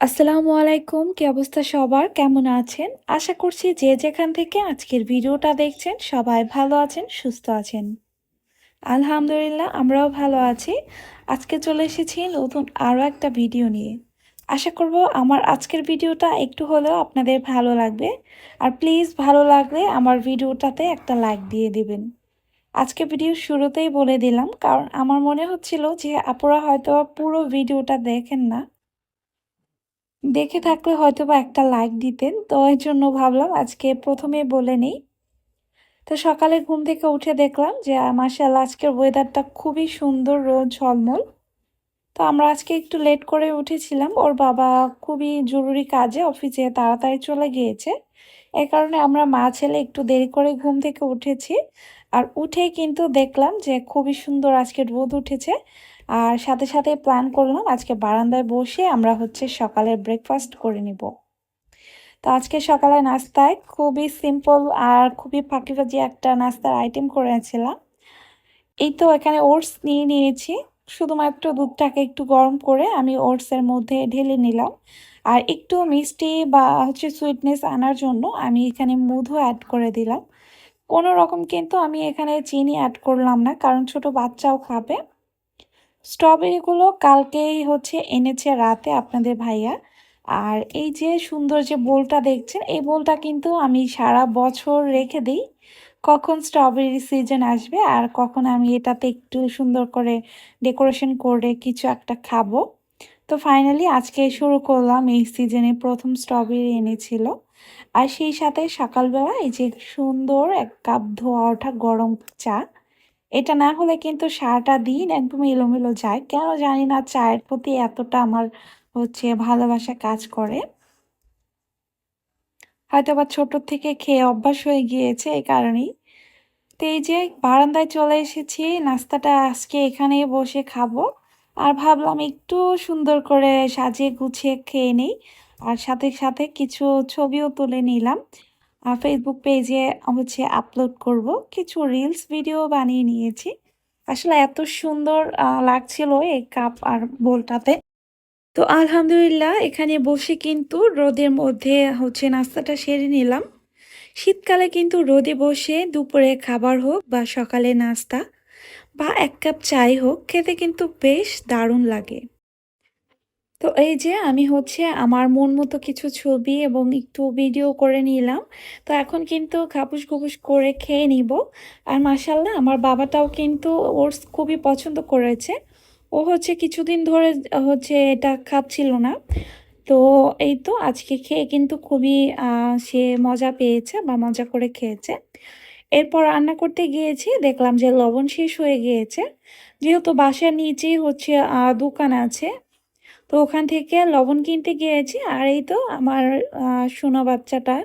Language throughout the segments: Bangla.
আসসালামু আলাইকুম। কি অবস্থা সবার? কেমন আছেন? আশা করছি যে যেখান থেকে আজকের ভিডিওটা দেখছেন সবাই ভালো আছেন, সুস্থ আছেন। আলহামদুলিল্লাহ আমরাও ভালো আছি। আজকে চলে এসেছি নতুন আরও একটা ভিডিও নিয়ে। আশা করব আমার আজকের ভিডিওটা একটু হলেও আপনাদের ভালো লাগবে। আর প্লিজ ভালো লাগলে আমার ভিডিওটাতে একটা লাইক দিয়ে দিবেন। আজকে ভিডিওর শুরুতেই বলে দিলাম কারণ আমার মনে হচ্ছিল যে আপুরা হয়তো পুরো ভিডিওটা দেখেন না। দেখে থাকলে হয়তোবা একটা লাইক দিতেন। তো এর জন্য ভাবলাম আজকে ১ম এই বলে নেই। তো সকালে ঘুম থেকে উঠে দেখলাম যে মাশাআল্লাহ আজকের ওয়েদারটা খুবই সুন্দর, রোদ ঝলমল। তো আমরা আজকে একটু লেট করে উঠেছিলাম। ওর বাবা খুবই জরুরি কাজে অফিসে তাড়াতাড়ি চলে গিয়েছে। এ কারণে আমরা মা ছেলে একটু দেরি করে ঘুম থেকে উঠেছি। আর উঠেই কিন্তু দেখলাম যে খুবই সুন্দর আজকে রোদ উঠেছে। আর সাথে সাথে প্ল্যান করলাম আজকে বারান্দায় বসে আমরা হচ্ছে সকালের ব্রেকফাস্ট করে নিব। তো আজকে সকালে নাস্তায় খুবই সিম্পল আর খুবই ফাঁকিবাজি একটা নাস্তার আইটেম করেছিলাম। এই তো এখানে ওটস নিয়ে নিয়েছি। শুধুমাত্র দুধটাকে একটু গরম করে আমি ওটসের মধ্যে ঢেলে নিলাম। আর একটু মিষ্টি বা হচ্ছে সুইটনেস আনার জন্য আমি এখানে মধু অ্যাড করে দিলাম। কোনো রকম কিন্তু আমি এখানে চিনি অ্যাড করলাম না কারণ ছোট বাচ্চাও খাবে। স্ট্রবেরিগুলো কালকেই হচ্ছে এনেছে রাতে আপনাদের ভাইয়া। আর এই যে সুন্দর যে বোলটা দেখছেন এই বোলটা কিন্তু আমি সারা বছর রেখে দিই। কখন স্ট্রবেরি সিজন আসবে আর কখন আমি এটাতে একটু সুন্দর করে ডেকোরেশন করে কিছু একটা খাবো। তো ফাইনালি আজকে শুরু করলাম, এই সিজনে ১ম স্ট্রবেরি এনেছিল। আর সেই সাথে সকালবেলা এই যে সুন্দর ১ কাপ ধোয়া ওঠা গরম চা। এটা না হলে কিন্তু সারাটা দিন একদম এলোমেলো যায়। কেন জানি না চায়ের প্রতি এতটা আমার হচ্ছে ভালোবাসা কাজ করে। হয়তোবা ছোট থেকে খেয়ে অভ্যাস হয়ে গিয়েছে এই কারণেই। তো এই যে বারান্দায় চলে এসেছি, নাস্তাটা আজকে এখানেই বসে খাবো। আর ভাবলাম একটু সুন্দর করে সাজিয়ে গুছিয়ে খেয়ে নেই। আর সাথে সাথে কিছু ছবিও তুলে নিলাম। ফেসবুক পেজে হচ্ছে আপলোড করব। কিছু রিলস ভিডিও বানিয়ে নিয়েছি। আসলে এত সুন্দর লাগছিল এই কাপ আর বোলটাতে। তো আলহামদুলিল্লাহ এখানে বসে কিন্তু রোদের মধ্যে হচ্ছে নাস্তাটা সেরে নিলাম। শীতকালে কিন্তু রোদে বসে দুপুরে খাবার হোক বা সকালে নাস্তা বা ১ কাপ চাই হোক খেতে কিন্তু বেশ দারুণ লাগে। তো এই যে আমি হচ্ছে আমার মন মতো কিছু ছবি এবং একটু ভিডিও করে নিলাম। তো এখন কিন্তু খাপুস-খুপুস করে খেয়ে নিব। আর মাশাআল্লাহ আমার বাবাটাও কিন্তু ওটস খুবই পছন্দ করেছে। ও হচ্ছে কিছুদিন ধরে হচ্ছে এটা খাচ্ছিল না। তো এই তো আজকে খেয়ে কিন্তু খুবই সে মজা পেয়েছে বা মজা করে খেয়েছে। এরপর রান্না করতে গিয়েছি, দেখলাম যে লবণ শেষ হয়ে গিয়েছে। যেহেতু বাসার নিচেই হচ্ছে দোকান আছে। তো ওখান থেকে লবণ কিনতে গিয়েছি। আর এই তো আমার সোনা বাচ্চাটা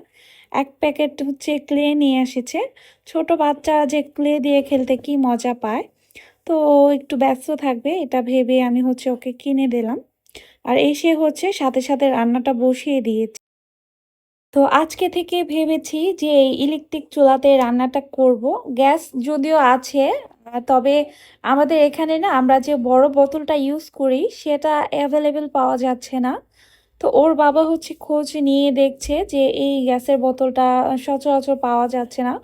১ প্যাকেট হচ্ছে ক্লে নিয়ে এসেছে। ছোট বাচ্চারা যে ক্লে দিয়ে খেলতে কি মজা পায়। তো ও একটু ব্যস্ত থাকবে এটা ভেবে আমি হচ্ছে ওকে কিনে দিলাম। আর এসে হচ্ছে সাথে সাথে রান্নাটা বসিয়ে দিয়েছি। তো আজকে থেকে ভেবেছি যে এই ইলেকট্রিক চুলাতে রান্নাটা করব। গ্যাস যদিও আছে, তবে আমাদের এখানে না আমরা যে বড় বোতলটা ইউজ করি সেটা অ্যাভেলেবেল পাওয়া যাচ্ছে না। তো ওর বাবা হচ্ছে খোঁজ নিয়ে দেখছে যে এই গ্যাসের বোতলটা সচরাচর পাওয়া যাচ্ছে না।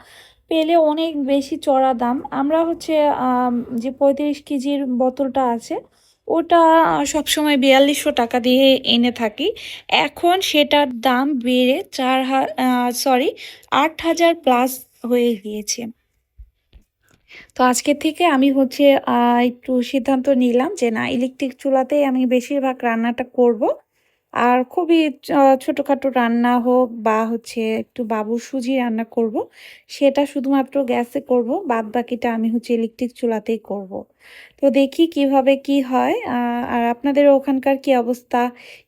পেলে অনেক বেশি চড়া দাম। আমরা হচ্ছে যে ৩৫ কেজির বোতলটা আছে ওটা সবসময় ৳৪২০০ দিয়ে এনে থাকি। এখন সেটার দাম বেড়ে ৮,০০০ প্লাস হয়ে গিয়েছে। তো আজকে থেকে আমি হচ্ছে একটু সিদ্ধান্ত নিলাম যে না, ইলেকট্রিক চুলাতেই আমি বেশিরভাগ রান্নাটা করব। আর খুবই ছোটখাটো রান্না হোক বা হচ্ছে একটু বাবুর সুজি রান্না করব, সেটা শুধুমাত্র গ্যাসে করব। বাদবাকিটা আমি হচ্ছে ইলেকট্রিক চুলাতেই করব। তো দেখি কিভাবে কি হয়। আর আপনাদের ওখানকার কি অবস্থা?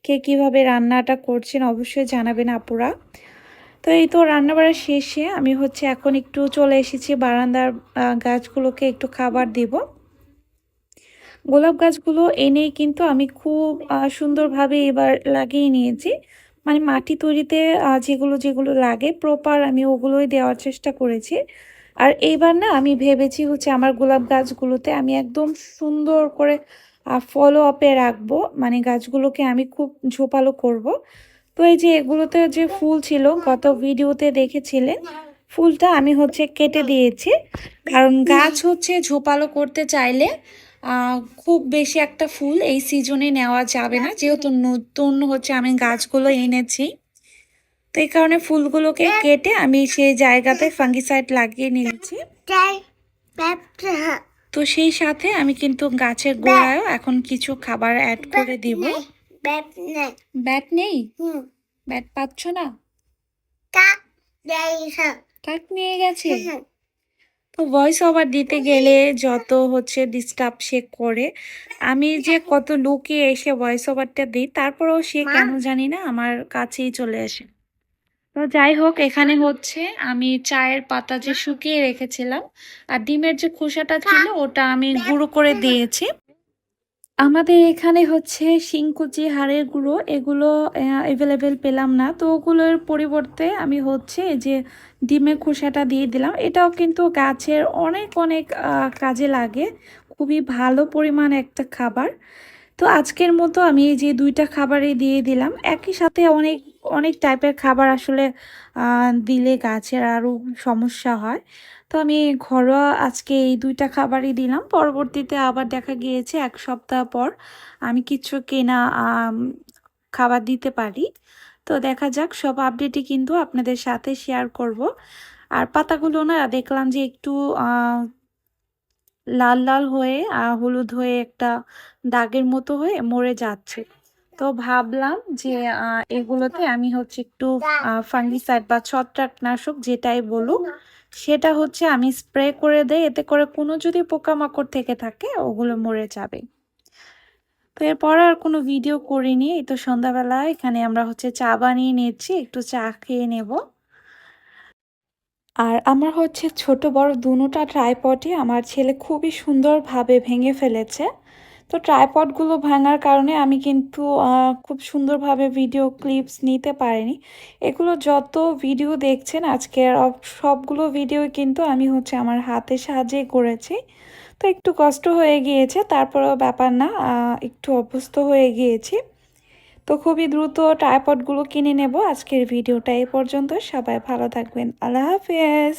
কে কিভাবে রান্নাটা করছেন অবশ্যই জানাবেন আপুরা। তো এই তো রান্নাবাড়া শেষে আমি হচ্ছে এখন একটু চলে এসেছি বারান্দার গাছগুলোকে একটু খাবার দিব। গোলাপ গাছগুলো এনেই কিন্তু আমি খুব সুন্দরভাবে এবার লাগিয়ে নিয়েছি। মানে মাটি তৈরিতে যেগুলো লাগে প্রপার আমি ওগুলোই দেওয়ার চেষ্টা করেছি। আর এইবার না আমি ভেবেছি হচ্ছে আমার গোলাপ গাছগুলোতে আমি একদম সুন্দর করে ফলো আপে রাখবো, মানে গাছগুলোকে আমি খুব ঝোপালো করব। তো এই যে এগুলোতে যে ফুল ছিল গত ভিডিওতে দেখেছিলেন, ফুলটা আমি হচ্ছে কেটে দিয়েছি, কারণ গাছ হচ্ছে ঝোপালো করতে চাইলে খুব বেশি একটা ফুল এই সিজনে নেওয়া যাবে না, যেহেতু নতুন হচ্ছে আমি গাছগুলো এনেছি। তো এই কারণে ফুলগুলোকে কেটে আমি সেই জায়গাতে ফাঙ্গিসাইড লাগিয়ে নিয়েছি। তো সেই সাথে আমি কিন্তু গাছের গোড়ায়ও এখন কিছু খাবার অ্যাড করে দিব। ব্যাট নেই? ব্যাট পাচ্ছ না? কাক নিয়ে গেছে? তো ভয়েস ওভার দিতে গেলে যত হচ্ছে ডিস্টার্ব সে করে, আমি যে কত লুকিয়ে এসে ভয়েস ওভারটা দিই, তারপরেও সে কেন জানি না আমার কাছেই চলে আসে। তো যাই হোক, এখানে হচ্ছে আমি চায়ের পাতা যে শুকিয়ে রেখেছিলাম আর ডিমের যে খোসাটা ছিল ওটা আমি গুঁড়ো করে দিয়েছি। আমাদের এখানে হচ্ছে শিংকুচি, হাড়ের গুঁড়ো এগুলো অ্যাভেলেবেল পেলাম না, তো ওগুলোর পরিবর্তে আমি হচ্ছে এই যে ডিমের খোসাটা দিয়ে দিলাম। এটাও কিন্তু গাছের অনেক অনেক কাজে লাগে, খুবই ভালো পরিমাণ একটা খাবার। তো আজকের মতো আমি এই যে 2টা খাবারই দিয়ে দিলাম, একই সাথে অনেক অনেক টাইপের খাবার আসলে দিলে গাছের আরও সমস্যা হয়। তো আমি ঘরোয়া আজকে এই 2টা খাবারই দিলাম। পরবর্তীতে আবার দেখা গিয়েছে 1 সপ্তাহ পর আমি কিছু কেনা খাবার দিতে পারি। তো দেখা যাক, সব আপডেটই কিন্তু আপনাদের সাথে শেয়ার করব। আর পাতাগুলো না দেখলাম যে একটু লাল লাল হয়ে হলুদ হয়ে একটা দাগের মতো হয়ে মরে যাচ্ছে। তো ভাবলাম যে এগুলোতে আমি হচ্ছে একটু ফাঙ্গিসাইড বা ছত্রাকনাশক যেটাই বলুক সেটা হচ্ছে আমি স্প্রে করে দেই, এতে করে কোনো যদি পোকামাকড় থেকে থাকে ওগুলো মরে যাবে। তো এরপর আর কোনো ভিডিও করিনি। এই তো সন্ধ্যাবেলা এখানে আমরা হচ্ছে চা বানিয়ে নিচ্ছি, একটু চা খেয়ে নেব। আর আমার হচ্ছে ছোট বড় দুটোটা ট্রাইপডই আমার ছেলে খুবই সুন্দরভাবে ভেঙে ফেলেছে। তো ট্রাইপডগুলো ভাঙার কারণে আমি কিন্তু খুব সুন্দরভাবে ভিডিও ক্লিপস নিতে পারিনি। এগুলো যত ভিডিও দেখছেন আজকের সবগুলো ভিডিও কিন্তু আমি হচ্ছে আমার হাতের সাহায্যে করেছি। তো একটু কষ্ট হয়ে গিয়েছে, তারপরেও ব্যাপার না, একটু অভ্যস্ত হয়ে গিয়েছি। তো খুবই দ্রুত ট্রাইপডগুলো কিনে নেব। আজকের ভিডিওটা এই পর্যন্ত, সবাই ভালো থাকবেন, আল্লাহ হাফেজ।